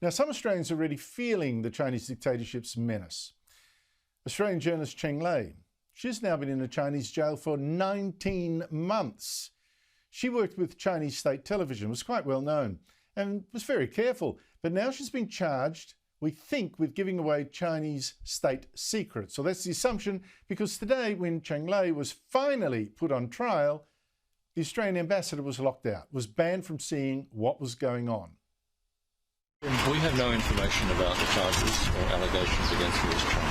Now, some Australians are already feeling the Chinese dictatorship's menace. Australian journalist Cheng Lei, she's now been in a Chinese jail for 19 months. She worked with Chinese state television, was quite well known, and was very careful. But now she's been charged, we think, with giving away Chinese state secrets. So that's the assumption, because today, when Cheng Lei was finally put on trial, the Australian ambassador was locked out, was banned from seeing what was going on. We have no information about the charges or allegations against Ms. Cheng.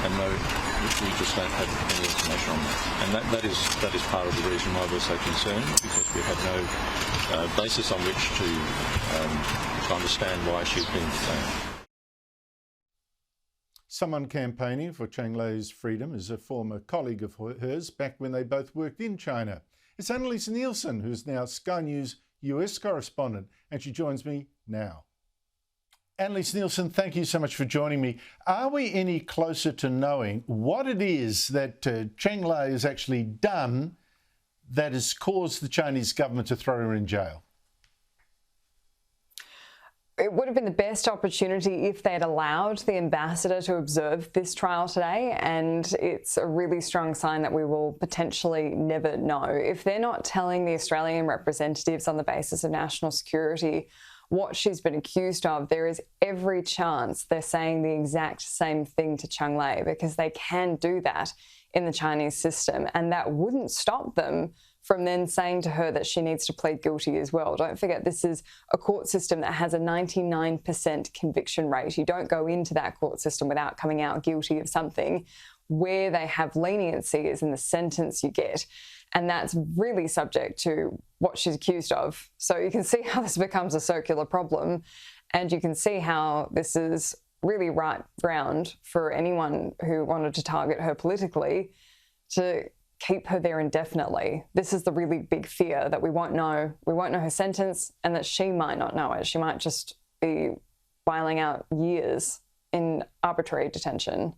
And no, we just don't have any information on that. And that is part of the reason why we're so concerned, because we have no basis on which to understand why she's been detained. Someone campaigning for Cheng Lei's freedom is a former colleague of hers back when they both worked in China. It's Annelise Neilsen, who's now Sky News US correspondent, and she joins me now. Annelise Neilsen, thank you so much for joining me. Are we any closer to knowing what it is that Cheng Lei has actually done that has caused the Chinese government to throw her in jail? It would have been the best opportunity if they'd allowed the ambassador to observe this trial today, and it's a really strong sign that we will potentially never know. If they're not telling the Australian representatives on the basis of national security what she's been accused of, there is every chance they're saying the exact same thing to Cheng Lei, because they can do that in the Chinese system, and that wouldn't stop them from then saying to her that she needs to plead guilty as well. Don't forget, this is a court system that has a 99% conviction rate. You don't go into that court system without coming out guilty of something. Where they have leniency is in the sentence you get. And that's really subject to what she's accused of. So you can see how this becomes a circular problem. And you can see how this is really right ground for anyone who wanted to target her politically to keep her there indefinitely. This is the really big fear, that we won't know her sentence, and that she might not know it. She might just be whiling out years in arbitrary detention.